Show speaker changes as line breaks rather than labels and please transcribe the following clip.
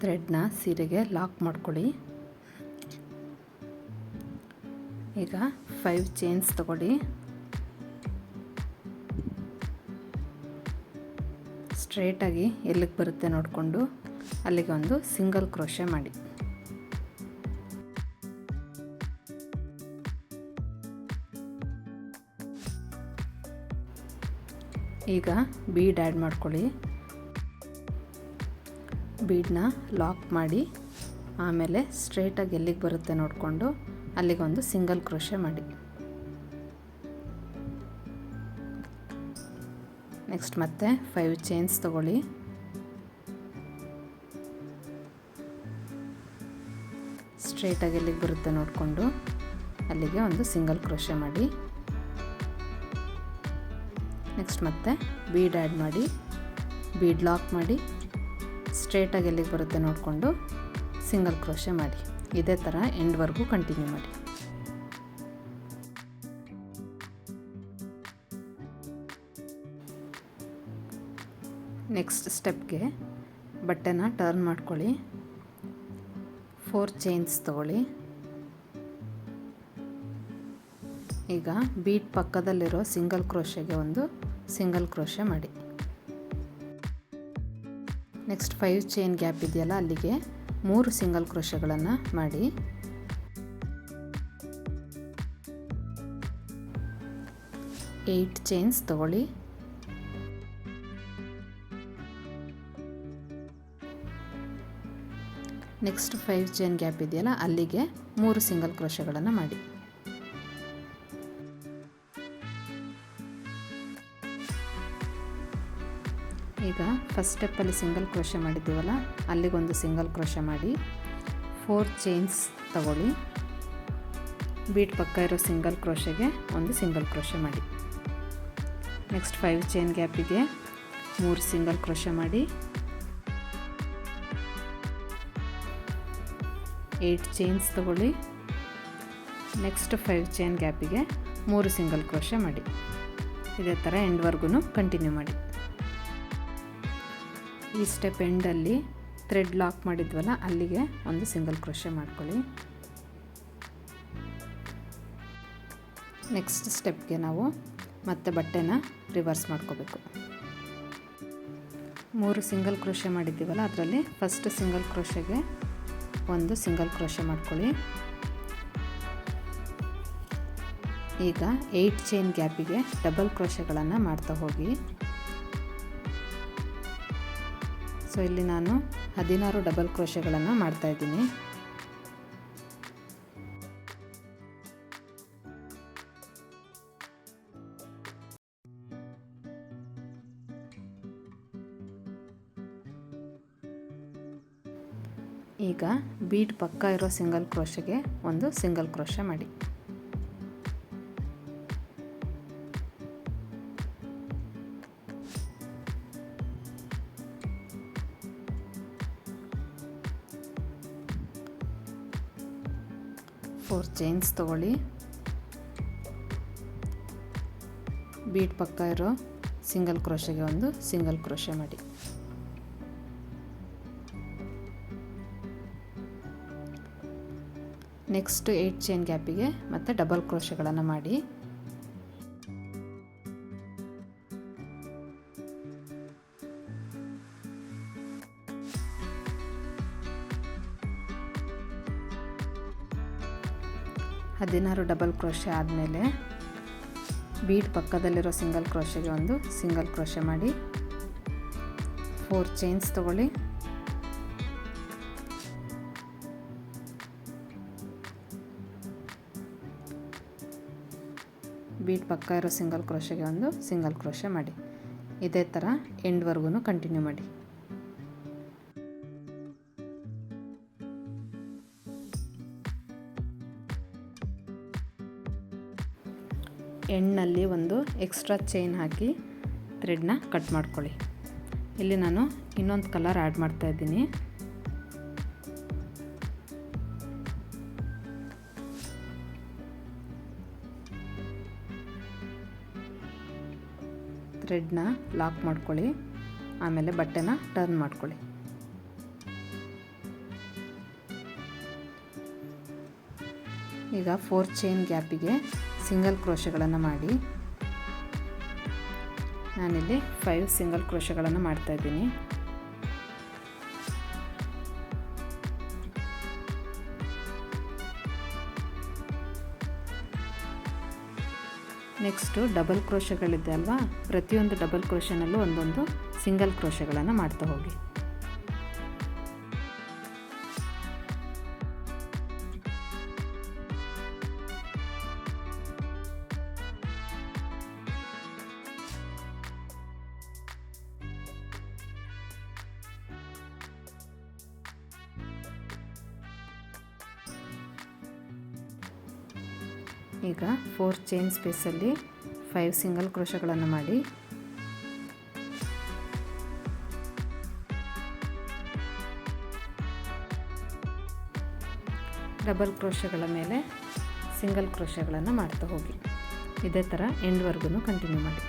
ಥ್ರೆಡ್ನ ಸೀರೆಗೆ ಲಾಕ್ ಮಾಡ್ಕೊಳ್ಳಿ. ಈಗ 5 ಚೈನ್ಸ್ ತಗೊಳ್ಳಿ. ಸ್ಟ್ರೇಟಾಗಿ ಎಲ್ಲಿಗೆ ಬರುತ್ತೆ ನೋಡಿಕೊಂಡು ಅಲ್ಲಿಗೆ ಒಂದು ಸಿಂಗಲ್ ಕ್ರೋಶೆ ಮಾಡಿ. ಈಗ ಬೀಡ್ ಆ್ಯಡ್ ಮಾಡ್ಕೊಳ್ಳಿ. ಬೀಡನ್ನ ಲಾಕ್ ಮಾಡಿ ಆಮೇಲೆ ಸ್ಟ್ರೇಟಾಗಿ ಎಲ್ಲಿಗೆ ಬರುತ್ತೆ ನೋಡಿಕೊಂಡು ಅಲ್ಲಿಗೆ ಒಂದು ಸಿಂಗಲ್ ಕ್ರೋಶೆ ಮಾಡಿ. ನೆಕ್ಸ್ಟ್ ಮತ್ತೆ 5 ಚೈನ್ಸ್ ತಗೊಳ್ಳಿ. ಸ್ಟ್ರೇಟಾಗಿ ಎಲ್ಲಿಗೆ ಬರುತ್ತೆ ನೋಡಿಕೊಂಡು ಅಲ್ಲಿಗೆ ಒಂದು ಸಿಂಗಲ್ ಕ್ರೋಶೆ ಮಾಡಿ. ನೆಕ್ಸ್ಟ್ ಮತ್ತೆ ಬೀಡ್ ಆ್ಯಡ್ ಮಾಡಿ, ಬೀಡ್ ಲಾಕ್ ಮಾಡಿ, ಸ್ಟ್ರೇಟಾಗಿ ಎಲ್ಲಿಗೆ ಬರುತ್ತೆ ನೋಡಿಕೊಂಡು ಸಿಂಗಲ್ ಕ್ರೋಶೆ ಮಾಡಿ. ಇದೇ ಥರ ಎಂಡ್ವರೆಗೂ ಕಂಟಿನ್ಯೂ ಮಾಡಿ. ನೆಕ್ಸ್ಟ್ ಸ್ಟೆಪ್ಗೆ ಬಟ್ಟೆನ ಟರ್ನ್ ಮಾಡ್ಕೊಳ್ಳಿ. 4 ಚೈನ್ಸ್ ತಗೊಳ್ಳಿ. ಈಗ ಬೀಡ್ ಪಕ್ಕದಲ್ಲಿರೋ ಸಿಂಗಲ್ ಕ್ರೋಶೆಗೆ ಒಂದು ಸಿಂಗಲ್ ಕ್ರೋಶೆ ಮಾಡಿ. ನೆಕ್ಸ್ಟ್ 5 ಚೈನ್ ಗ್ಯಾಪ್ ಇದೆಯಲ್ಲ ಅಲ್ಲಿಗೆ 3 ಸಿಂಗಲ್ ಕ್ರೋಶೆಗಳನ್ನು ಮಾಡಿ. ಏಟ್ ಚೈನ್ಸ್ ತಗೊಳ್ಳಿ. ನೆಕ್ಸ್ಟ್ 5 ಚೈನ್ ಗ್ಯಾಪ್ ಇದೆಯಲ್ಲ ಅಲ್ಲಿಗೆ 3 ಸಿಂಗಲ್ ಕ್ರೋಶೆಗಳನ್ನು ಮಾಡಿ. ಈಗ ಫಸ್ಟ್ ಸ್ಟೆಪ್ಪಲ್ಲಿ ಸಿಂಗಲ್ ಕ್ರೋಶೆ ಮಾಡಿದ್ದೀವಲ್ಲ ಅಲ್ಲಿಗೊಂದು ಸಿಂಗಲ್ ಕ್ರೋಶೆ ಮಾಡಿ. 4 ಚೈನ್ಸ್ ತಗೊಳ್ಳಿ. ಬೀಡ್ ಪಕ್ಕ ಇರೋ ಸಿಂಗಲ್ ಕ್ರೋಶೆಗೆ ಒಂದು ಸಿಂಗಲ್ ಕ್ರೋಶೆ ಮಾಡಿ. ನೆಕ್ಸ್ಟ್ 5 ಚೈನ್ ಗ್ಯಾಪಿಗೆ 3 ಸಿಂಗಲ್ ಕ್ರೋಶೆ ಮಾಡಿ. 8 ಚೈನ್ಸ್ ತಗೊಳ್ಳಿ. ನೆಕ್ಸ್ಟ್ 5 ಚೈನ್ ಗ್ಯಾಪಿಗೆ 3 ಸಿಂಗಲ್ ಕ್ರೋಶೆ ಮಾಡಿ. ಇದೇ ಥರ ಎಂಡ್ವರೆಗೂ ಕಂಟಿನ್ಯೂ ಮಾಡಿ. ಈ ಸ್ಟೆಪ್ ಎಂಡಲ್ಲಿ ಥ್ರೆಡ್ ಲಾಕ್ ಮಾಡಿದ್ವಲ್ಲ ಅಲ್ಲಿಗೆ ಒಂದು ಸಿಂಗಲ್ ಕ್ರೋಶೆ ಮಾಡ್ಕೊಳ್ಳಿ. ನೆಕ್ಸ್ಟ್ ಸ್ಟೆಪ್ಗೆ ನಾವು ಮತ್ತೆ ಬಟ್ಟೆನ ರಿವರ್ಸ್ ಮಾಡ್ಕೋಬೇಕು. 3 ಸಿಂಗಲ್ ಕ್ರೋಶೆ ಮಾಡಿದ್ದೀವಲ್ಲ ಅದರಲ್ಲಿ ಫಸ್ಟ್ ಸಿಂಗಲ್ ಕ್ರೋಶೆಗೆ ಒಂದು ಸಿಂಗಲ್ ಕ್ರೋಶೆ ಮಾಡ್ಕೊಳ್ಳಿ. ಈಗ 8 ಚೈನ್ ಗ್ಯಾಪಿಗೆ ಡಬಲ್ ಕ್ರೋಶೆಗಳನ್ನು ಮಾಡ್ತಾ ಹೋಗಿ. ಸೊ ಇಲ್ಲಿ ನಾನು 16 ಡಬಲ್ ಕ್ರೋಶೆಗಳನ್ನು ಮಾಡ್ತಾಯಿದ್ದೀನಿ. ಈಗ ಬೀಡ್ ಪಕ್ಕ ಇರೋ ಸಿಂಗಲ್ ಕ್ರೋಶೆಗೆ ಒಂದು ಸಿಂಗಲ್ ಕ್ರೋಶೆ ಮಾಡಿ. ಫೋರ್ ಚೈನ್ಸ್ ತಗೊಳ್ಳಿ. ಬೀಡ್ ಪಕ್ಕ ಇರೋ ಸಿಂಗಲ್ ಕ್ರೋಶೆಗೆ ಒಂದು ಸಿಂಗಲ್ ಕ್ರೋಶೆ ಮಾಡಿ. ನೆಕ್ಸ್ಟ್ 8 ಚೈನ್ ಗ್ಯಾಪಿಗೆ ಮತ್ತೆ ಡಬಲ್ ಕ್ರೋಶೆಗಳನ್ನು ಮಾಡಿ. ಹದಿನಾರು ಡಬಲ್ ಕ್ರೋಶೆ ಆದಮೇಲೆ ಬೀಡ್ ಪಕ್ಕದಲ್ಲಿರೋ ಸಿಂಗಲ್ ಕ್ರೋಶೆಗೆ ಒಂದು ಸಿಂಗಲ್ ಕ್ರೋಶೆ ಮಾಡಿ. 4 ಚೈನ್ಸ್ ತಗೊಳ್ಳಿ. ಬೀಡ್ ಪಕ್ಕ ಇರೋ ಸಿಂಗಲ್ ಕ್ರೋಶೆಗೆ ಒಂದು ಸಿಂಗಲ್ ಕ್ರೋಶೆ ಮಾಡಿ. ಇದೇ ಥರ ಎಂಡ್ವರೆಗೂ ಕಂಟಿನ್ಯೂ ಮಾಡಿ. ಎಂಡ್ನಲ್ಲಿ ಒಂದು ಎಕ್ಸ್ಟ್ರಾ ಚೈನ್ ಹಾಕಿ ಥ್ರೆಡ್ನ ಕಟ್ ಮಾಡ್ಕೊಳ್ಳಿ. ಇಲ್ಲಿ ನಾನು ಇನ್ನೊಂದು ಕಲರ್ ಆ್ಯಡ್ ಮಾಡ್ತಾ ಇದ್ದೀನಿ. ಥ್ರೆಡ್ನ ಲಾಕ್ ಮಾಡ್ಕೊಳ್ಳಿ, ಆಮೇಲೆ ಬಟ್ಟೆನ ಟರ್ನ್ ಮಾಡ್ಕೊಳ್ಳಿ. ಈಗ 4 ಚೈನ್ ಗ್ಯಾಪಿಗೆ ಸಿಂಗಲ್ ಕ್ರೋಶೆಗಳನ್ನು ಮಾಡಿ ನಾನಿಲ್ಲಿ 5 ಸಿಂಗಲ್ ಕ್ರೋಶೆಗಳನ್ನು ಮಾಡ್ತಾಯಿದ್ದೀನಿ. ನೆಕ್ಸ್ಟು ಡಬಲ್ ಕ್ರೋಶೆಗಳಿದೆ ಅಲ್ವಾ, ಪ್ರತಿಯೊಂದು ಡಬಲ್ ಕ್ರೋಶೆನಲ್ಲೂ ಒಂದೊಂದು ಸಿಂಗಲ್ ಕ್ರೋಶೆಗಳನ್ನು ಮಾಡ್ತಾ ಹೋಗಿ. ಈಗ 4 ಚೈನ್ ಸ್ಪೇಸಲ್ಲಿ 5 ಸಿಂಗಲ್ ಕ್ರೋಶೆಗಳನ್ನು ಮಾಡಿ ಡಬಲ್ ಕ್ರೋಶೆಗಳ ಮೇಲೆ ಸಿಂಗಲ್ ಕ್ರೋಶೆಗಳನ್ನು ಮಾಡ್ತಾ ಹೋಗಿ. ಇದೇ ಥರ ಎಂಡ್ವರೆಗೂ ಕಂಟಿನ್ಯೂ ಮಾಡಿ.